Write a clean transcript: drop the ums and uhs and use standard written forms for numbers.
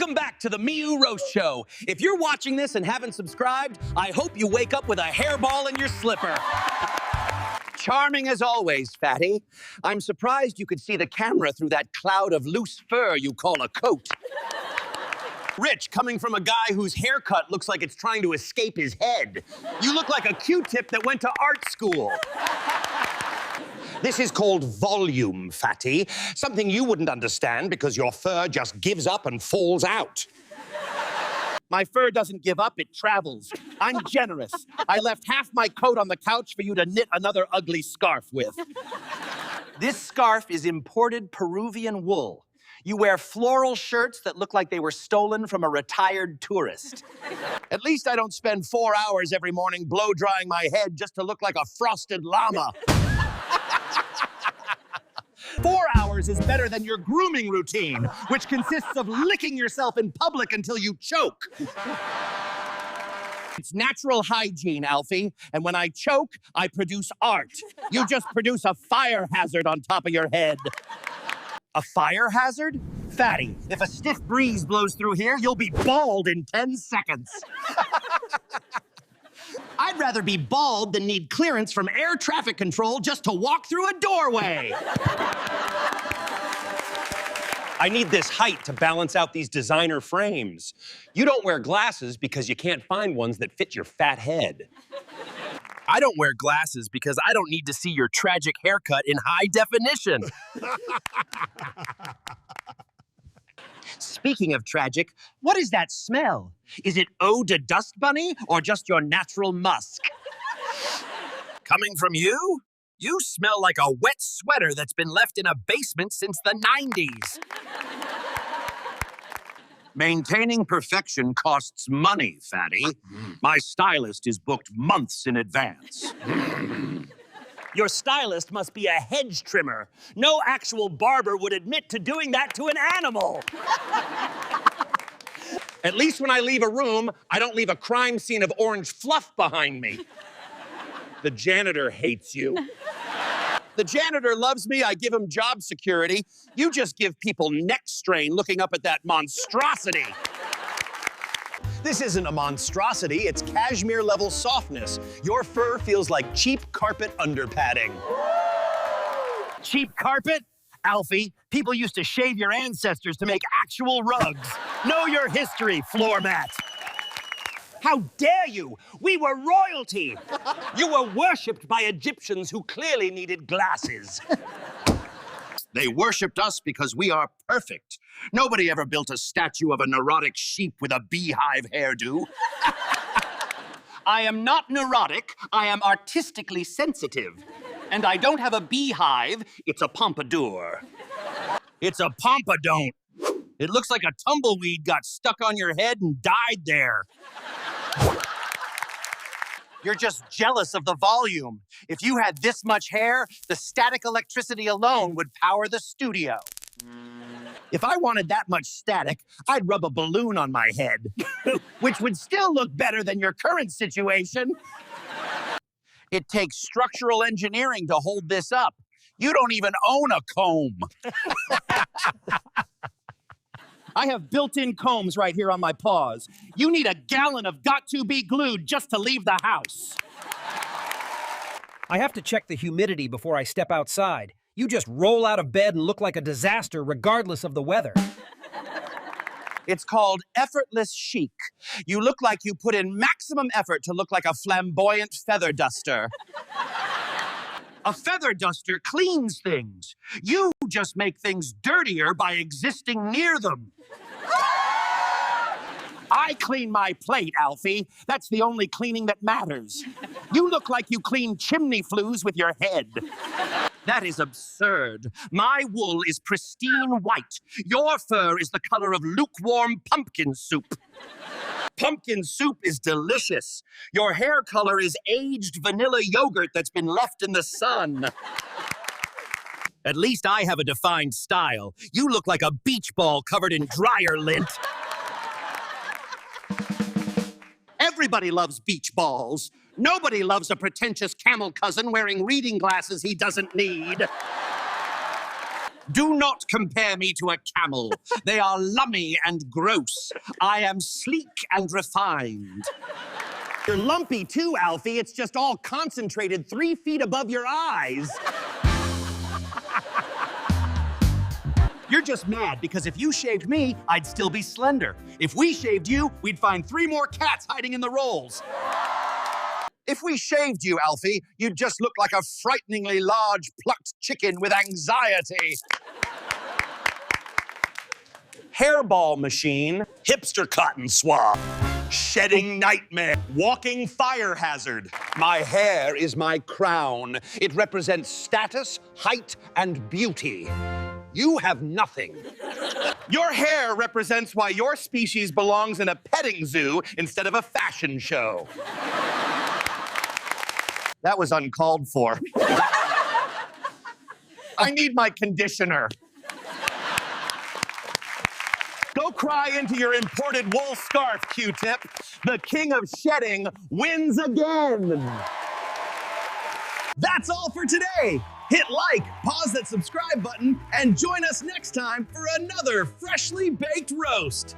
Welcome back to the MEOO Roast Show. If you're watching this and haven't subscribed, I hope you wake up with a hairball in your slipper. Charming as always, Fatty. I'm surprised you could see the camera through that cloud of loose fur you call a coat. Rich, coming from a guy whose haircut looks like it's trying to escape his head. You look like a Q-tip that went to art school. This is called volume, Fatty. Something you wouldn't understand because your fur just gives up and falls out. My fur doesn't give up, it travels. I'm generous. I left half my coat on the couch for you to knit another ugly scarf with. This scarf is imported Peruvian wool. You wear floral shirts that look like they were stolen from a retired tourist. At least I don't spend 4 hours every morning blow-drying my head just to look like a frosted llama. 4 hours is better than your grooming routine, which consists of licking yourself in public until you choke. It's natural hygiene, Alfie, and when I choke, I produce art. You just produce a fire hazard on top of your head. A fire hazard? Fatty, if a stiff breeze blows through here, you'll be bald in 10 seconds. I'd rather be bald than need clearance from air traffic control just to walk through a doorway. I need this height to balance out these designer frames. You don't wear glasses because you can't find ones that fit your fat head. I don't wear glasses because I don't need to see your tragic haircut in high definition. Speaking of tragic, what is that smell? Is it Eau de Dust Bunny or just your natural musk? Coming from you? You smell like a wet sweater that's been left in a basement since the 90s. Maintaining perfection costs money, Fatty. My stylist is booked months in advance. Your stylist must be a hedge trimmer. No actual barber would admit to doing that to an animal. At least when I leave a room, I don't leave a crime scene of orange fluff behind me. The janitor hates you. The janitor loves me, I give him job security. You just give people neck strain looking up at that monstrosity. This isn't a monstrosity, it's cashmere-level softness. Your fur feels like cheap carpet underpadding. Cheap carpet? Alfie, people used to shave your ancestors to make actual rugs. Know your history, floor mat. How dare you? We were royalty. You were worshipped by Egyptians who clearly needed glasses. They worshipped us because we are perfect. Nobody ever built a statue of a neurotic sheep with a beehive hairdo. I am not neurotic, I am artistically sensitive. And I don't have a beehive, it's a pompadour. It's a pompadour. It looks like a tumbleweed got stuck on your head and died there. You're just jealous of the volume. If you had this much hair, the static electricity alone would power the studio. If I wanted that much static, I'd rub a balloon on my head, which would still look better than your current situation. It takes structural engineering to hold this up. You don't even own a comb. I have built-in combs right here on my paws. You need a gallon of got-to-be glued just to leave the house. I have to check the humidity before I step outside. You just roll out of bed and look like a disaster regardless of the weather. It's called effortless chic. You look like you put in maximum effort to look like a flamboyant feather duster. A feather duster cleans things. You just make things dirtier by existing near them. I clean my plate, Alfie. That's the only cleaning that matters. You look like you clean chimney flues with your head. That is absurd. My wool is pristine white. Your fur is the color of lukewarm pumpkin soup. Pumpkin soup is delicious. Your hair color is aged vanilla yogurt that's been left in the sun. At least I have a defined style. You look like a beach ball covered in dryer lint. Everybody loves beach balls. Nobody loves a pretentious camel cousin wearing reading glasses he doesn't need. Do not compare me to a camel. They are lummy and gross. I am sleek and refined. You're lumpy too, Alfie. It's just all concentrated 3 feet above your eyes. You're just mad because if you shaved me, I'd still be slender. If we shaved you, we'd find 3 more cats hiding in the rolls. If we shaved you, Alfie, you'd just look like a frighteningly large plucked chicken with anxiety. Hairball machine. Hipster cotton swab. Shedding nightmare. Walking fire hazard. My hair is my crown. It represents status, height, and beauty. You have nothing. Your hair represents why your species belongs in a petting zoo instead of a fashion show. That was uncalled for. I need my conditioner. Go cry into your imported wool scarf, Q-Tip. The king of shedding wins again. That's all for today. Hit like, pause that subscribe button, and join us next time for another freshly baked roast.